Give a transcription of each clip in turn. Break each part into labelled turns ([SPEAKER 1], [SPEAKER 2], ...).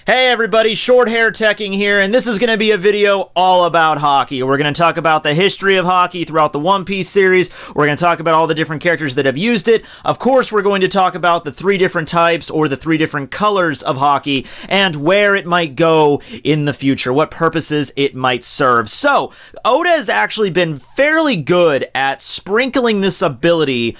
[SPEAKER 1] Hey everybody, Short Hair Tekking here, and this is going to be a video all about Haki. We're going to talk about the history of Haki throughout the One Piece series. We're going to talk about all the different characters that have used it. Of course, we're going to talk about the three different types or the three different colors of Haki and where it might go in the future, what purposes it might serve. So, Oda has actually been fairly good at sprinkling this ability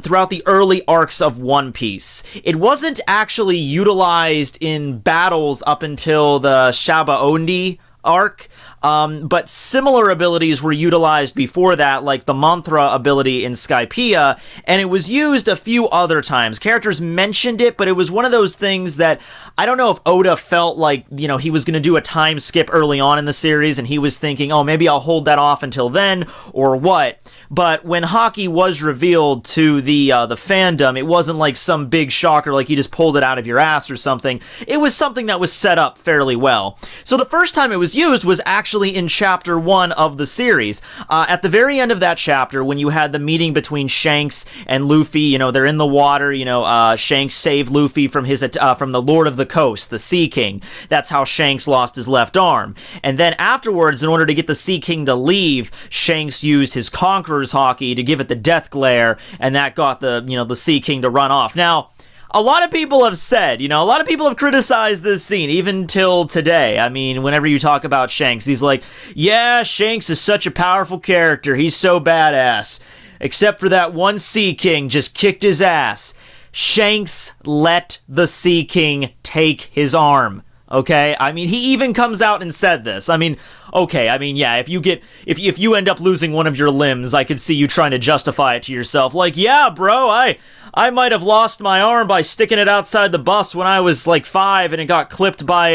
[SPEAKER 1] throughout the early arcs of One Piece. It wasn't actually utilized in battles up until the Shaba-Ondi arc, but similar abilities were utilized before that, like the mantra ability in Skypiea, and it was used a few other times. Characters mentioned it, but it was one of those things that I don't know if Oda felt like, you know, he was going to do a time skip early on in the series, and he was thinking, oh, maybe I'll hold that off until then, or what. But when Haki was revealed to the fandom, it wasn't like some big shocker, like you just pulled it out of your ass or something. It was something that was set up fairly well. So the first time it was used was actually in Chapter 1 of the series. At the very end of that chapter, when you had the meeting between Shanks and Luffy, you know, they're in the water, you know, Shanks saved Luffy from from the Lord of the Coast, the Sea King. That's how Shanks lost his left arm. And then afterwards, in order to get the Sea King to leave, Shanks used his Conqueror's Haki to give it the death glare, and that got the Sea King to run off. Now, a lot of people have said, a lot of people have criticized this scene, even till today. I mean, whenever you talk about Shanks, he's like, yeah, Shanks is such a powerful character. He's so badass. Except for that one Sea King just kicked his ass. Shanks let the Sea King take his arm. Okay, I mean, he even comes out and said this. I mean, okay, I mean, yeah, if you end up losing one of your limbs, I could see you trying to justify it to yourself. Like, yeah, bro, I might have lost my arm by sticking it outside the bus when I was like 5 and it got clipped by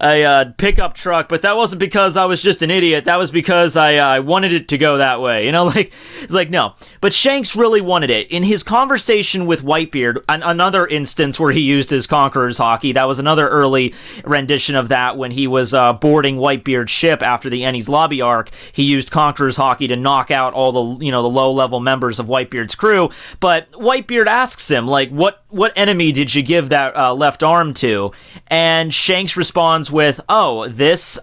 [SPEAKER 1] a pickup truck, but that wasn't because I was just an idiot. That was because I wanted it to go that way. It's like, no. But Shanks really wanted it. In his conversation with Whitebeard, another instance where he used his Conqueror's Haki, that was another early rendition of that when he was boarding Whitebeard's ship after the Enies Lobby arc. He used Conqueror's Haki to knock out all the, the low-level members of Whitebeard's crew. But Whitebeard asks him, like, what enemy did you give that left arm to? And Shanks responds with, oh,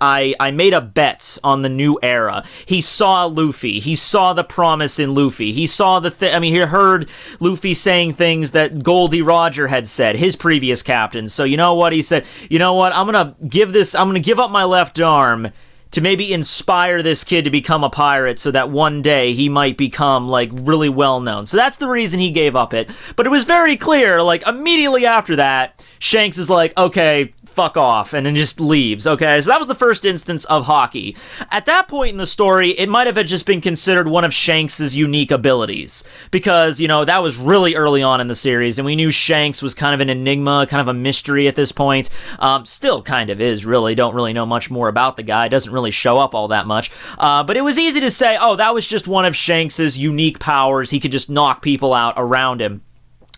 [SPEAKER 1] I made a bet on the new era. He saw Luffy. He saw the promise in Luffy. He saw he heard Luffy saying things that Goldie Roger had said, his previous captain. So you know what? He said, you know what? I'm gonna give up my left arm to maybe inspire this kid to become a pirate so that one day he might become, like, really well known. So that's the reason he gave up it. But it was very clear, like, immediately after that, Shanks is like, okay, fuck off, and then just leaves, okay? So that was the first instance of Haki. At that point in the story, it might have just been considered one of Shanks' unique abilities, because, that was really early on in the series, and we knew Shanks was kind of an enigma, kind of a mystery at this point. Still kind of is, really. Don't really know much more about the guy. Doesn't really show up all that much. But it was easy to say, oh, that was just one of Shanks' unique powers. He could just knock people out around him.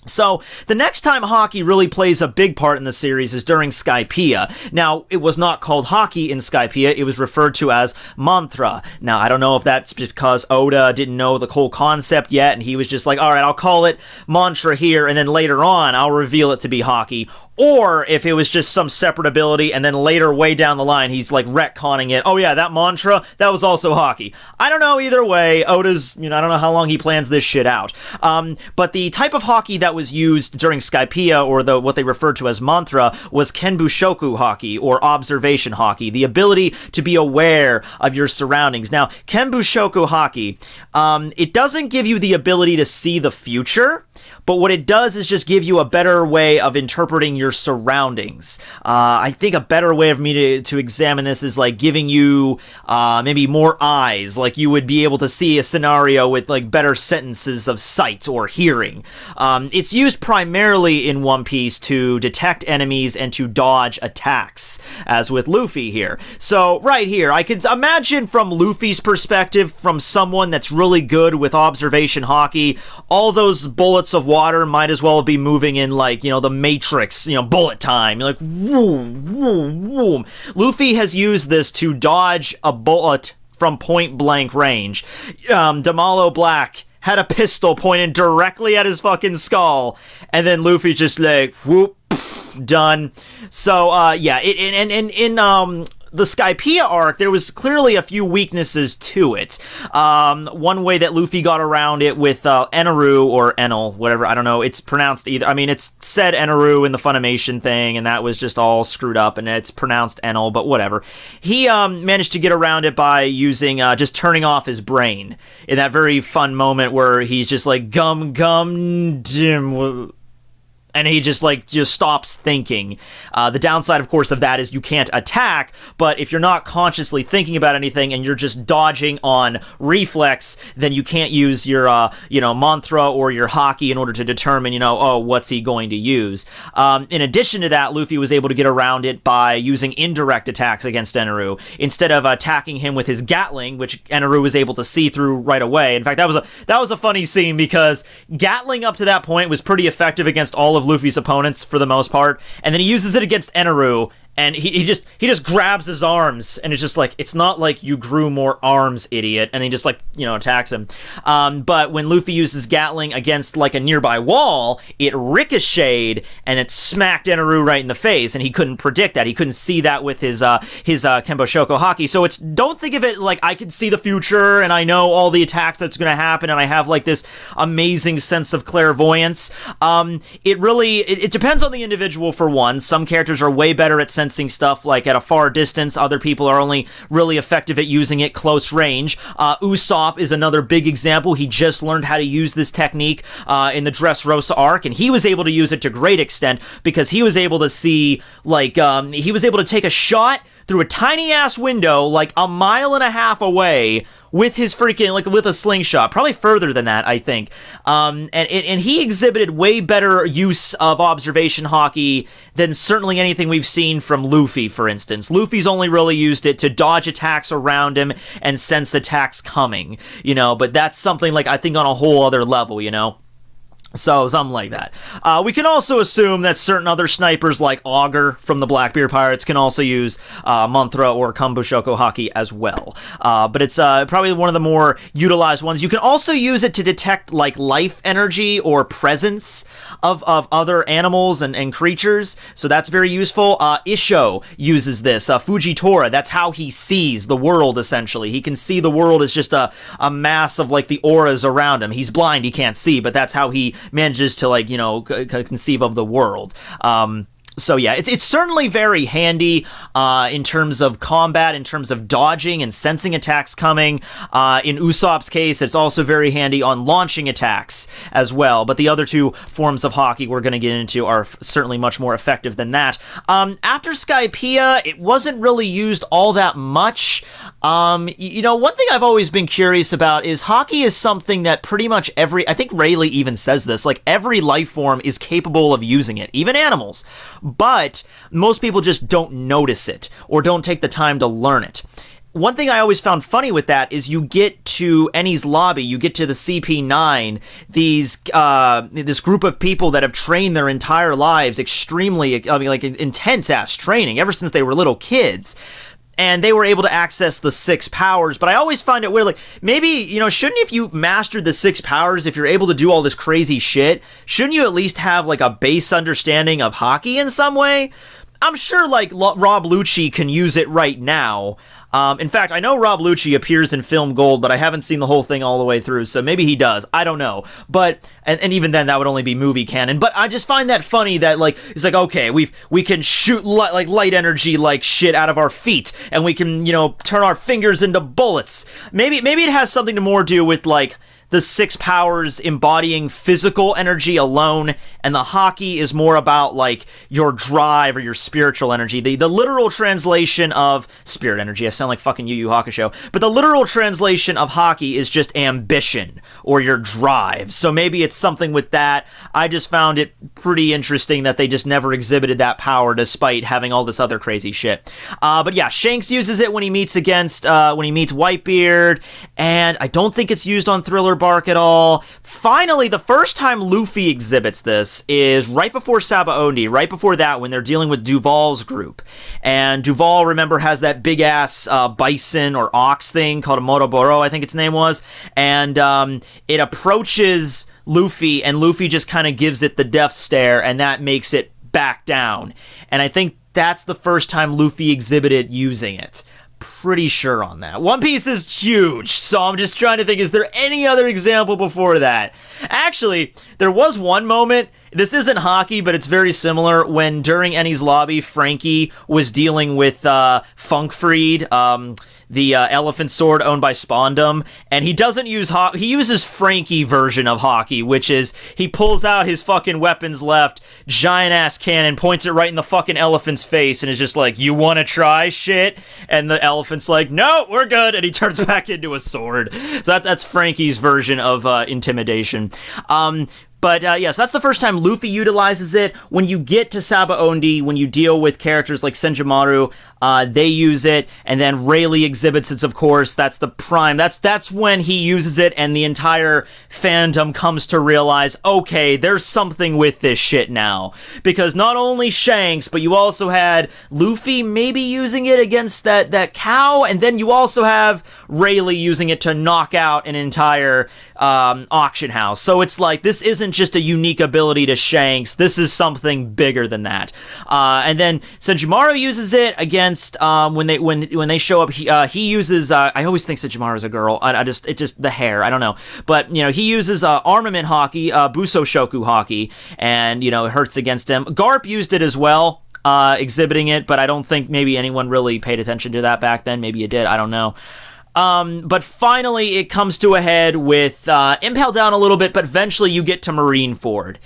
[SPEAKER 1] So, the next time Haki really plays a big part in the series is during Skypiea. Now, it was not called Haki in Skypiea, it was referred to as mantra. Now, I don't know if that's because Oda didn't know the whole concept yet, and he was just like, alright, I'll call it mantra here, and then later on, I'll reveal it to be Haki. Or if it was just some separate ability, and then later, way down the line, he's like retconning it. Oh yeah, that mantra, that was also Haki. I don't know either way. Oda's, I don't know how long he plans this shit out. But the type of Haki that was used during Skypiea, or what they referred to as mantra, was Kenbushoku Haki, or observation Haki, the ability to be aware of your surroundings. Now, Kenbushoku Haki, it doesn't give you the ability to see the future, but what it does is just give you a better way of interpreting your surroundings. I think a better way of me to examine this is like giving you maybe more eyes, like you would be able to see a scenario with like better sentences of sight or hearing. It's used primarily in One Piece to detect enemies and to dodge attacks, as with Luffy here. So right here, I could imagine from Luffy's perspective, from someone that's really good with observation Haki, all those bullets of water might as well be moving in like, the Matrix, bullet time. You're like, whoom, whoom, whoom. Luffy has used this to dodge a bullet from point blank range. Damalo Black had a pistol pointed directly at his fucking skull, and then Luffy just like, whoop, done. So, yeah, in the Skypiea arc, there was clearly a few weaknesses to it. One way that Luffy got around it with Eneru, or Enel, whatever, I don't know, it's pronounced either, I mean, it's said Eneru in the Funimation thing, and that was just all screwed up, and it's pronounced Enel, but whatever. He managed to get around it by using, just turning off his brain, in that very fun moment where he's just like, gum, dim, and he just stops thinking. The downside, of course, of that is you can't attack, but if you're not consciously thinking about anything and you're just dodging on reflex, then you can't use your, mantra or your haki in order to determine, oh, what's he going to use. In addition to that, Luffy was able to get around it by using indirect attacks against Eneru. Instead of attacking him with his Gatling, which Eneru was able to see through right away. In fact, that was a funny scene, because Gatling up to that point was pretty effective against all of Luffy's opponents for the most part, and then he uses it against Eneru, and he just grabs his arms, and it's just like, it's not like you grew more arms, idiot, and he just attacks him. But when Luffy uses Gatling against like a nearby wall, it ricocheted and it smacked Eneru right in the face, and he couldn't predict that. He couldn't see that with his Kenbo Shoko Haki. So don't think of it like I can see the future and I know all the attacks that's going to happen and I have like this amazing sense of clairvoyance. It depends on the individual, for one. Some characters are way better at sensing stuff like at a far distance. Other people are only really effective at using it close range. Usopp is another big example. He just learned how to use this technique in the Dressrosa arc, and he was able to use it to great extent because he was able to see, he was able to take a shot through a tiny ass window like a mile and a half away with his freaking, with a slingshot, probably further than that, I think. And he exhibited way better use of observation haki than certainly anything we've seen from Luffy, for instance. Luffy's only really used it to dodge attacks around him and sense attacks coming, but that's something I think on a whole other level, So, something like that. We can also assume that certain other snipers like Augur from the Blackbeard Pirates can also use mantra or Kambushoko Haki as well. But it's probably one of the more utilized ones. You can also use it to detect life energy or presence of other animals and creatures, so that's very useful. Isho uses this. Fujitora, that's how he sees the world, essentially. He can see the world as just a mass of the auras around him. He's blind, he can't see, but that's how he manages to conceive of the world. So yeah, it's certainly very handy in terms of combat, in terms of dodging and sensing attacks coming. In Usopp's case, it's also very handy on launching attacks as well. But the other two forms of haki we're going to get into are certainly much more effective than that. After Skypiea, it wasn't really used all that much. One thing I've always been curious about is haki is something that pretty much I think Rayleigh even says this, every life form is capable of using it, even animals. But most people just don't notice it or don't take the time to learn it. One thing I always found funny with that is you get to Eni's lobby, you get to the CP9, this group of people that have trained their entire lives extremely, intense-ass training ever since they were little kids. And they were able to access the 6 powers, but I always find it weird, maybe, shouldn't, if you mastered the 6 powers, if you're able to do all this crazy shit, shouldn't you at least have, a base understanding of haki in some way? I'm sure, Rob Lucci can use it right now. In fact, I know Rob Lucci appears in Film Gold, but I haven't seen the whole thing all the way through, so maybe he does. I don't know. But, and even then, that would only be movie canon. But I just find that funny that, it's okay, we can shoot, light energy shit out of our feet, and we can, turn our fingers into bullets. Maybe it has something to more do with, the 6 powers embodying physical energy alone, and the haki is more about, your drive or your spiritual energy. The literal translation of spirit energy, I sound like fucking Yu Yu Hakusho, but the literal translation of haki is just ambition, or your drive. So maybe it's something with that. I just found it pretty interesting that they just never exhibited that power despite having all this other crazy shit. But yeah, Shanks uses it when he meets Whitebeard, and I don't think it's used on Thriller Bark at all. Finally, the first time Luffy exhibits this is right before Sabaody, right before that, when they're dealing with Duval's group. And Duval, remember, has that big-ass bison or ox thing called a Moroboro, I think its name was. And it approaches Luffy, and Luffy just kind of gives it the death stare, and that makes it back down. And I think that's the first time Luffy exhibited using it. Pretty sure on that. One Piece is huge, so I'm just trying to think, is there any other example before that? Actually, there was one moment, this isn't Haki, but it's very similar, when during Eni's lobby, Frankie was dealing with Funkfried, the elephant sword owned by Spondum, and he doesn't use he uses Frankie version of Haki, which is, he pulls out his fucking weapons left, giant-ass cannon, points it right in the fucking elephant's face, and is just like, you wanna try shit? And the elephant's like, no, we're good, and he turns back into a sword. So that's Frankie's version of intimidation. But yes, that's the first time Luffy utilizes it. When you get to Sabaody, when you deal with characters like Senjomaru, they use it, and then Rayleigh exhibits it, of course. That's the prime. That's when he uses it, and the entire fandom comes to realize, okay, there's something with this shit now. Because not only Shanks, but you also had Luffy maybe using it against that cow, and then you also have Rayleigh using it to knock out an entire auction house. So it's like, this isn't just a unique ability to Shanks, this is something bigger than that. And then Senjomaru uses it against when they show up. He uses I always think Senjomaru is a girl. It just the hair, I don't know, but you know, he uses Armament Haki, Buso Shoku Haki, and you know, it hurts against him. Garp used it as well, exhibiting it, but I don't think maybe anyone really paid attention to that back then. Maybe you did, I don't know. But finally, it comes to a head with Impel down a little bit, but eventually you get to Marineford.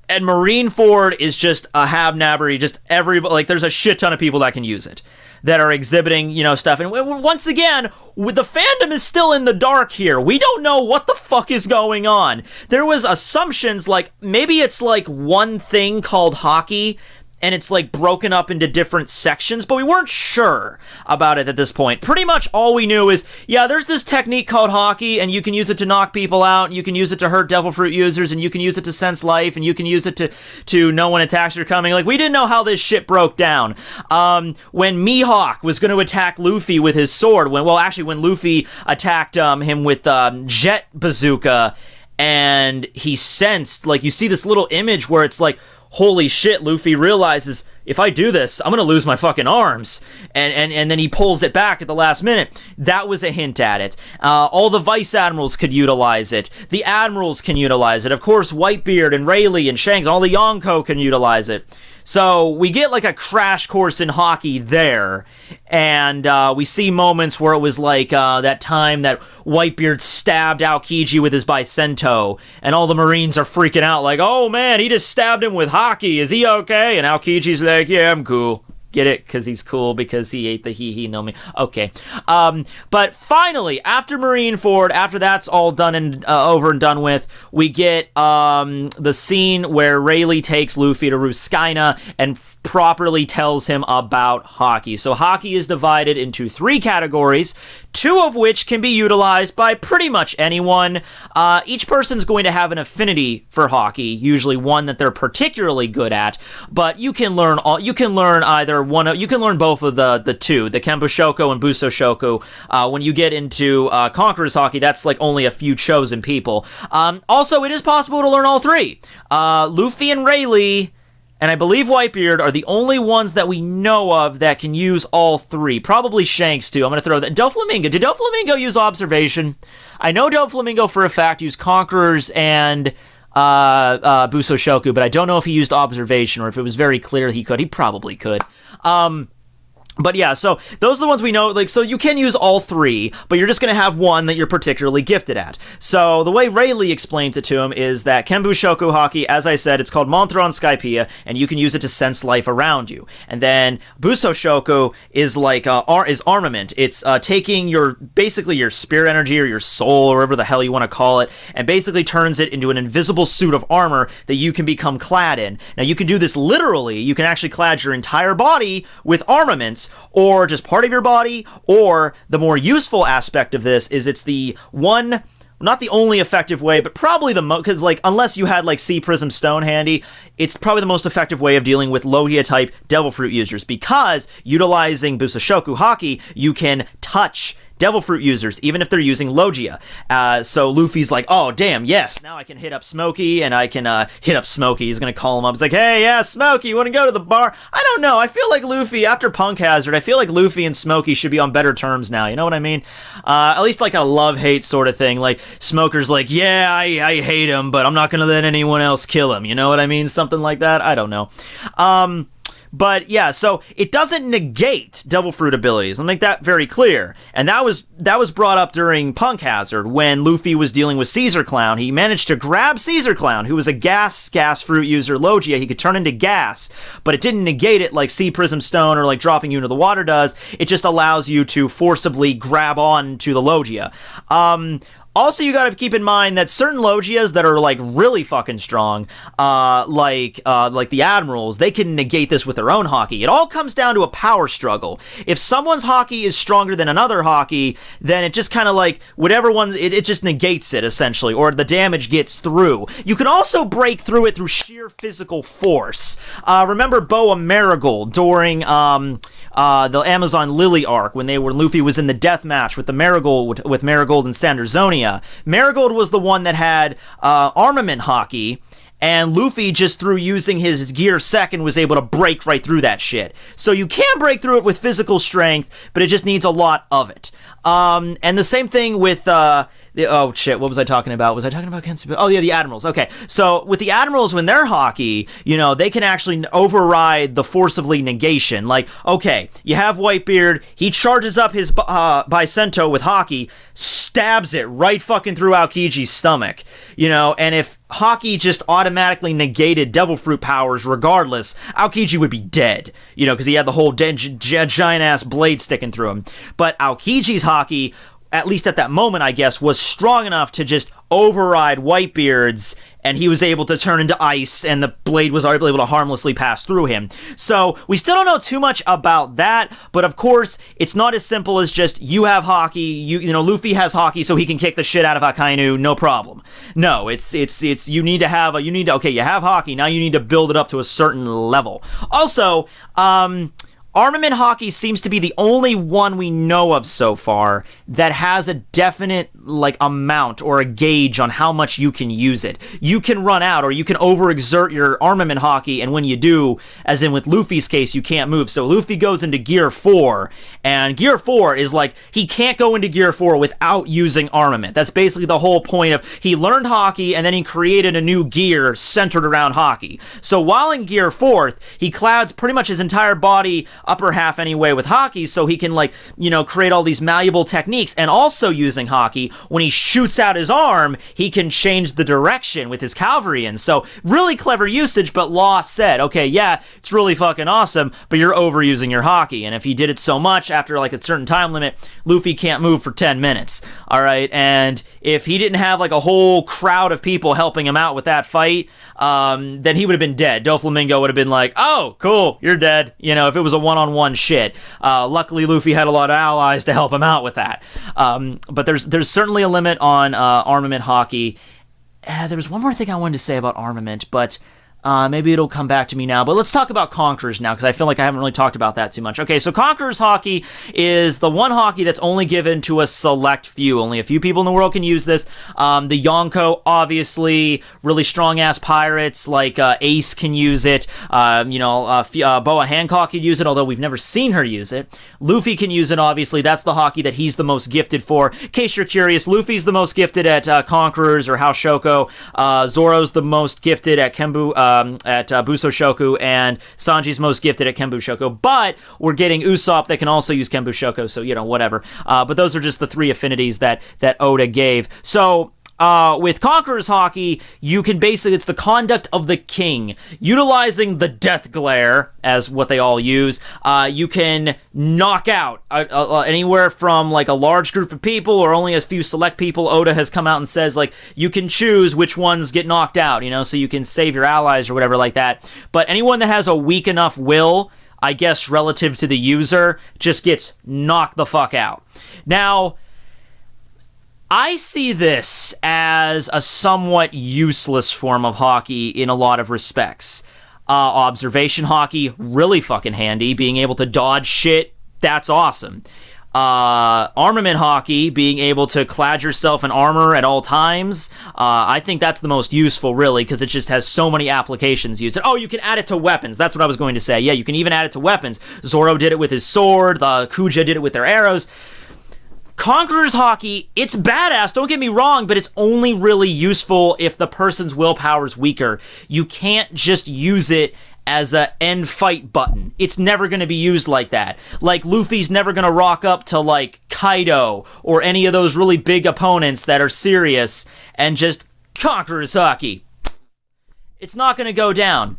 [SPEAKER 1] And Marineford is just a habnabbery, just everybody, like, there's a shit ton of people that can use it, that are exhibiting, you know, stuff. And once again, the fandom is still in the dark here. We don't know what the fuck is going on. There was assumptions, like, maybe it's like one thing called Haki, and it's like broken up into different sections, but we weren't sure about it at this point. Pretty much all we knew is, yeah, there's this technique called Haki, and you can use it to knock people out, and you can use it to hurt Devil Fruit users, and you can use it to sense life, and you can use it to know when attacks are coming. Like, we didn't know how this shit broke down. When Mihawk was going to attack Luffy with his sword, when Luffy attacked him with Jet Bazooka, and he sensed, like, you see this little image where it's like, holy shit, Luffy realizes, if I do this, I'm gonna lose my fucking arms. And then he pulls it back at the last minute. That was a hint at it. All the Vice Admirals could utilize it. The Admirals can utilize it. Of course, Whitebeard and Rayleigh and Shanks, all the Yonko can utilize it. So we get like a crash course in Haki there, and we see moments where it was like that time that Whitebeard stabbed Aokiji with his Bicento, and all the Marines are freaking out like, oh man, he just stabbed him with Haki, is he okay? And Aokiji's like, yeah, I'm cool. Get it? Because he's cool, because he ate the he no me. Okay. But finally, after Marineford, after that's all done and over and done with, we get the scene where Rayleigh takes Luffy to Ruskaina and properly tells him about Haki. So Haki is divided into 3 categories, 2 of which can be utilized by pretty much anyone. Each person's going to have an affinity for Haki, usually one that they're particularly good at, but you can learn you can learn both of the 2, the Kenbushoko and Buso Shoku. When you get into Conqueror's Haki, that's like only a few chosen people. Also, it is possible to learn all 3. Luffy and Rayleigh, and I believe Whitebeard, are the only ones that we know of that can use all 3. Probably Shanks, too. I'm going to throw that. Doflamingo. Did Doflamingo use Observation? I know Doflamingo for a fact used Conquerors and Buso Shoku, but I don't know if he used Observation or if it was very clear he could. He probably could. But yeah, so those are the ones we know, like, so you can use all 3, but you're just going to have one that you're particularly gifted at. So the way Rayleigh explains it to him is that Kenbushoku Haki, as I said, it's called Monthron Skypea, and you can use it to sense life around you. And then Buso Shoku is like, is armament. It's taking basically your spirit energy or your soul, or whatever the hell you want to call it, and basically turns it into an invisible suit of armor that you can become clad in. Now, you can do this literally. You can actually clad your entire body with armaments, or just part of your body, or the more useful aspect of this is it's the one, not the only effective way, but probably the most, because like, unless you had like Sea Prism Stone handy, it's probably the most effective way of dealing with Logia type Devil Fruit users, because utilizing Busoshoku Haki, you can touch Devil Fruit users, even if they're using Logia. So Luffy's like, oh, damn, yes, now I can hit up Smokey, and I can hit up Smokey. He's going to call him up. He's like, hey, yeah, Smokey, you want to go to the bar? I don't know. I feel like Luffy, after Punk Hazard, I feel like Luffy and Smokey should be on better terms now. You know what I mean? At least like a love-hate sort of thing. Like, Smoker's like, yeah, I hate him, but I'm not going to let anyone else kill him. You know what I mean? Something like that. I don't know. But yeah, so it doesn't negate Devil Fruit abilities. I'll make that very clear. And that was brought up during Punk Hazard when Luffy was dealing with Caesar Clown. He managed to grab Caesar Clown, who was a gas fruit user, Logia. He could turn into gas, but it didn't negate it like Sea Prism Stone or like dropping you into the water does. It just allows you to forcibly grab on to the Logia. Also, you gotta keep in mind that certain Logias that are, like, really fucking strong, like the Admirals, they can negate this with their own Haki. It all comes down to a power struggle. If someone's Haki is stronger than another Haki, then it just kind of, like, whatever one, it just negates it, essentially, or the damage gets through. You can also break through it through sheer physical force. Remember Boa Marigold during, the Amazon Lily arc, when Luffy was in the death match with Marigold and Sanderzonia. Marigold was the one that had Armament Haki, and Luffy, just through using his Gear Second, was able to break right through that shit. So you can break through it with physical strength, but it just needs a lot of it. And the same thing with... oh shit, what was I talking about? Was I talking about Kensuke? Oh yeah, the Admirals. Okay, so with the Admirals, when they're Haki, you know, they can actually override the forcibly negation. Like, okay, you have Whitebeard, he charges up his Bicento with Haki, stabs it right fucking through Aokiji's stomach, you know, and if Haki just automatically negated Devil Fruit powers regardless, Aokiji would be dead, you know, because he had the whole giant-ass blade sticking through him. But Aokiji's Haki, at least at that moment, I guess, was strong enough to just override Whitebeard's, and he was able to turn into ice, and the blade was able to harmlessly pass through him. So, we still don't know too much about that, but of course, it's not as simple as just, you have Haki, you know, Luffy has Haki, so he can kick the shit out of Akainu, no problem. No, it's, you need to have okay, you have Haki, now you need to build it up to a certain level. Also, Armament Haki seems to be the only one we know of so far that has a definite, like, amount or a gauge on how much you can use it. You can run out, or you can overexert your Armament Haki, and when you do, as in with Luffy's case, you can't move. So Luffy goes into Gear 4, and Gear 4 is like, he can't go into Gear 4 without using Armament. That's basically the whole point of, he learned Haki, and then he created a new gear centered around Haki. So while in Gear 4th, he clouds pretty much his entire body, upper half anyway, with Haki, so he can, like, you know, create all these malleable techniques. And also using Haki, when he shoots out his arm, he can change the direction with his cavalry. And so really clever usage, but Law said, okay, yeah, it's really fucking awesome, but you're overusing your Haki. And if he did it so much after like a certain time limit, Luffy can't move for 10 minutes. All right, and if he didn't have like a whole crowd of people helping him out with that fight, then he would have been dead. Doflamingo would have been like, oh, cool, you're dead. You know, if it was a one-on-one shit. Luckily, Luffy had a lot of allies to help him out with that. But there's certainly a limit on Armament Haki. There was one more thing I wanted to say about Armament, but maybe it'll come back to me now. But let's talk about Conquerors now, because I feel like I haven't really talked about that too much. Okay, so Conqueror's Haki is the one Haki that's only given to a select few. Only a few people in the world can use this. The Yonko, obviously, really strong-ass pirates, like Ace can use it. Boa Hancock could use it, although we've never seen her use it. Luffy can use it, obviously. That's the Haki that he's the most gifted for. In case you're curious, Luffy's the most gifted at Conquerors or House Shoko. Zoro's the most gifted at Kenbu, at Buso Shoku, and Sanji's most gifted at Kenbu Shoko, but we're getting Usopp that can also use Kenbu Shoko, so, you know, whatever. But those are just the three affinities that Oda gave. So, with Conqueror's Haki, you can basically, it's the conduct of the king. Utilizing the death glare, as what they all use, you can knock out anywhere from, like, a large group of people or only a few select people. Oda has come out and says, like, you can choose which ones get knocked out, you know, so you can save your allies or whatever like that. But anyone that has a weak enough will, I guess, relative to the user, just gets knocked the fuck out. Now, I see this as a somewhat useless form of Haki in a lot of respects. Observation Haki, really fucking handy. Being able to dodge shit, that's awesome. Armament Haki, being able to clad yourself in armor at all times. I think that's the most useful, really, because it just has so many applications used. Oh, you can add it to weapons. That's what I was going to say. Yeah, you can even add it to weapons. Zoro did it with his sword. The Kuja did it with their arrows. Conqueror's Haki, it's badass, don't get me wrong, but it's only really useful if the person's willpower's weaker. You can't just use it as a end fight button. It's never going to be used like that. Like, Luffy's never going to rock up to, like, Kaido or any of those really big opponents that are serious and just Conqueror's Haki. It's not going to go down.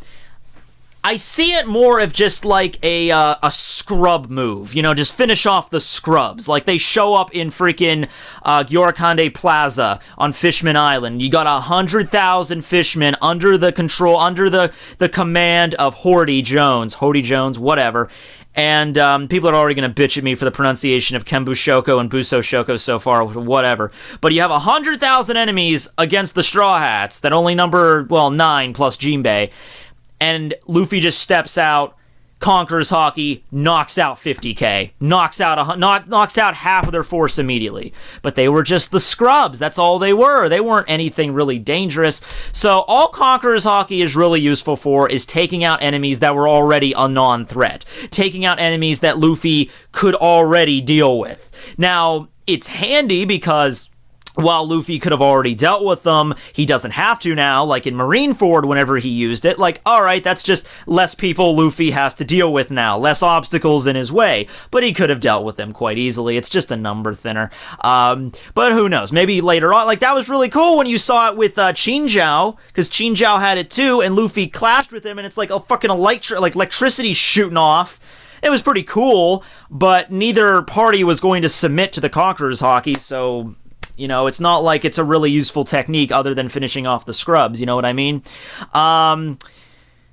[SPEAKER 1] I see it more of just like a scrub move, you know, just finish off the scrubs. Like, they show up in freaking Gyorokande Plaza on Fishman Island. You got 100,000 fishmen under the control, under the command of Horty Jones, whatever. And people are already going to bitch at me for the pronunciation of Kenbu Shoko and Buso Shoko so far, whatever. But you have 100,000 enemies against the Straw Hats that only number, well, 9 plus Jinbei. And Luffy just steps out, Conqueror's Haki, knocks out 50k, knocks out half of their force immediately. But they were just the scrubs. That's all they were. They weren't anything really dangerous. So all Conqueror's Haki is really useful for is taking out enemies that were already a non-threat, taking out enemies that Luffy could already deal with. Now, it's handy because while Luffy could have already dealt with them, he doesn't have to now, like in Marineford whenever he used it. Like, alright, that's just less people Luffy has to deal with now, less obstacles in his way, but he could have dealt with them quite easily. It's just a number thinner. But who knows, maybe later on. Like, that was really cool when you saw it with Qingjiao, because Qingjiao had it too, and Luffy clashed with him, and it's like a fucking electricity shooting off. It was pretty cool, but neither party was going to submit to the Conqueror's Haki, so, you know, it's not like it's a really useful technique other than finishing off the scrubs, you know what I mean?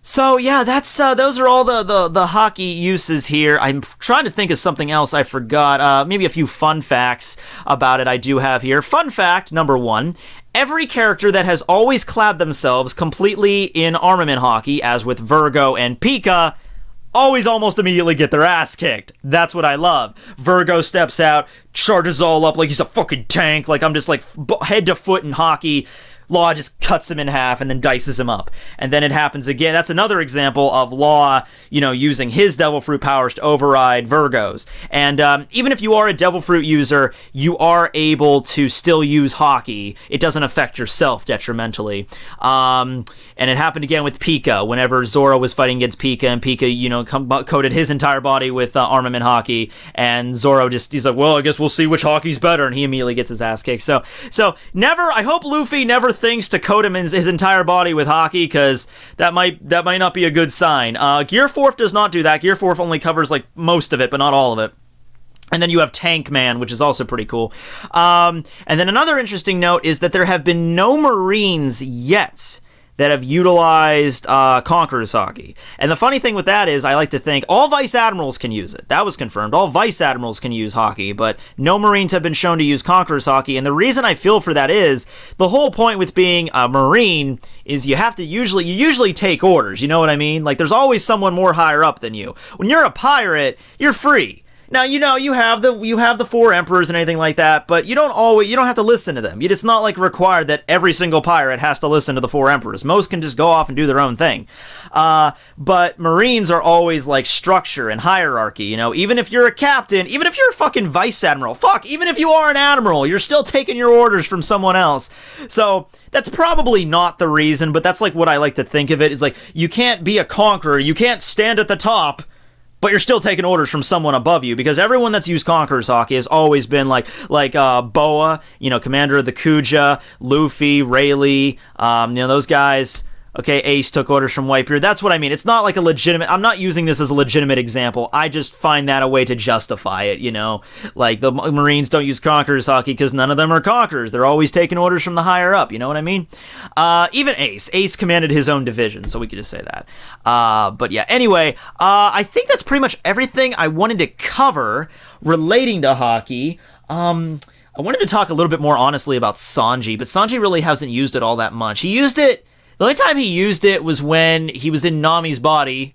[SPEAKER 1] So yeah, that's those are all the Haki uses here. I'm trying to think of something else I forgot. Maybe a few fun facts about it I do have here. Fun fact number 1. Every character that has always clad themselves completely in Armament Haki, as with Virgo and Pika, always almost immediately get their ass kicked. That's what I love. Virgo steps out, charges all up like he's a fucking tank, like I'm just like head to foot in Haki. Law just cuts him in half and then dices him up. And then it happens again. That's another example of Law, you know, using his Devil Fruit powers to override Virgo's. And even if you are a Devil Fruit user, you are able to still use Haki. It doesn't affect yourself detrimentally. And it happened again with Pika. Whenever Zoro was fighting against Pika, and Pika, you know, coated his entire body with Armament Haki, and Zoro he's like, well, I guess we'll see which Haki's better, and he immediately gets his ass kicked. So never, I hope Luffy never thinks to coat him in his entire body with Haki, because that might not be a good sign. Gear Forth does not do that. Gear Forth only covers like most of it, but not all of it. And then you have Tank Man, which is also pretty cool. And then another interesting note is that there have been no Marines yet that have utilized Conqueror's Haki. And the funny thing with that is, I like to think all Vice Admirals can use it. That was confirmed. All Vice Admirals can use Haki, but no Marines have been shown to use Conqueror's Haki. And the reason I feel for that is, the whole point with being a Marine is you usually take orders, you know what I mean? Like, there's always someone more higher up than you. When you're a pirate, you're free. Now, you know, you have the 4 emperors and anything like that, but you don't have to listen to them. It's not like required that every single pirate has to listen to the 4 emperors. Most can just go off and do their own thing. But Marines are always like structure and hierarchy, you know, even if you're a captain, even if you're a fucking vice admiral, even if you are an admiral, you're still taking your orders from someone else. So that's probably not the reason, but that's like what I like to think of it, is like, you can't be a conqueror, you can't stand at the top, but you're still taking orders from someone above you, because everyone that's used Conqueror's Haki has always been like Boa, you know, commander of the Kuja, Luffy, Rayleigh, you know, those guys. Okay, Ace took orders from Whitebeard. That's what I mean. It's not like a legitimate... I'm not using this as a legitimate example. I just find that a way to justify it, you know? Like, the Marines don't use Conqueror's Haki because none of them are conquerors. They're always taking orders from the higher up, you know what I mean? Even Ace. Ace commanded his own division, so we could just say that. But yeah, anyway, I think that's pretty much everything I wanted to cover relating to Haki. I wanted to talk a little bit more honestly about Sanji, but Sanji really hasn't used it all that much. He used it... The only time he used it was when he was in Nami's body.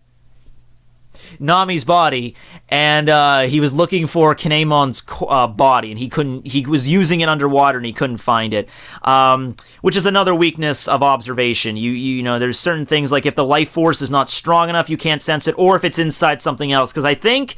[SPEAKER 1] Nami's body, and he was looking for Kinemon's body, and he was using it underwater and he couldn't find it, which is another weakness of observation. You know, there's certain things like if the life force is not strong enough, you can't sense it, or if it's inside something else, because I think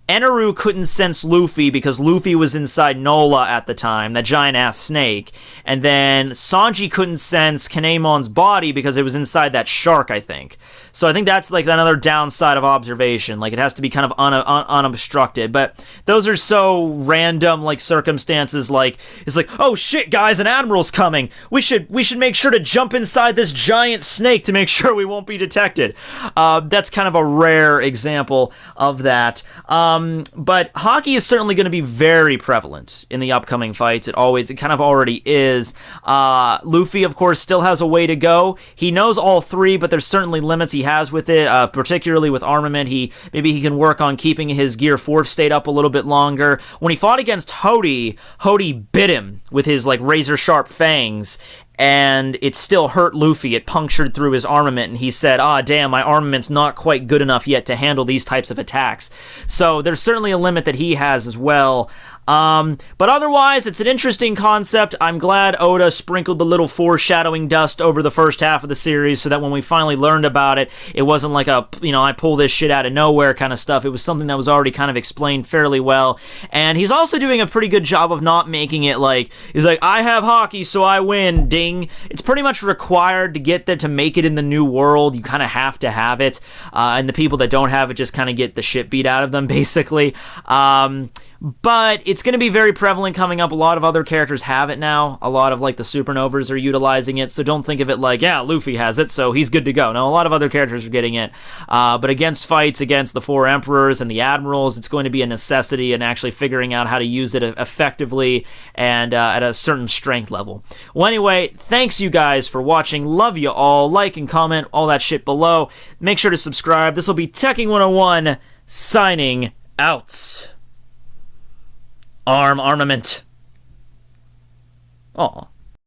[SPEAKER 1] Eneru couldn't sense Luffy because Luffy was inside Nola at the time, that giant-ass snake. And then Sanji couldn't sense Kinemon's body because it was inside that shark, I think. So I think that's like another downside of observation. Like, it has to be kind of unobstructed. But those are so random, like, circumstances. Like, it's like, oh shit, guys, an admiral's coming. We should make sure to jump inside this giant snake to make sure we won't be detected. That's kind of a rare example of that. But Haki is certainly going to be very prevalent in the upcoming fights. It kind of already is. Luffy, of course, still has a way to go. He knows all three, but there's certainly limits he has with it, particularly with armament. Maybe he can work on keeping his Gear 4 state up a little bit longer. When he fought against Hody bit him with his like razor-sharp fangs, and it still hurt Luffy. It punctured through his armament, and he said, damn, my armament's not quite good enough yet to handle these types of attacks. So there's certainly a limit that he has as well. But otherwise, it's an interesting concept. I'm glad Oda sprinkled the little foreshadowing dust over the first half of the series so that when we finally learned about it, it wasn't like I pull this shit out of nowhere kind of stuff. It was something that was already kind of explained fairly well. And he's also doing a pretty good job of not making it like, he's like, I have Haki, so I win, ding. It's pretty much required to get there to make it in the new world. You kind of have to have it. And the people that don't have it just kind of get the shit beat out of them, basically. But it's going to be very prevalent coming up. A lot of other characters have it now. A lot of, like, the supernovas are utilizing it, so don't think of it like, yeah, Luffy has it, so he's good to go. No, a lot of other characters are getting it. But against fights against the four emperors and the admirals, it's going to be a necessity in actually figuring out how to use it effectively and at a certain strength level. Well, anyway, thanks you guys for watching. Love you all. Like and comment, all that shit below. Make sure to subscribe. This will be Tekking101 signing out. Armament. Aw.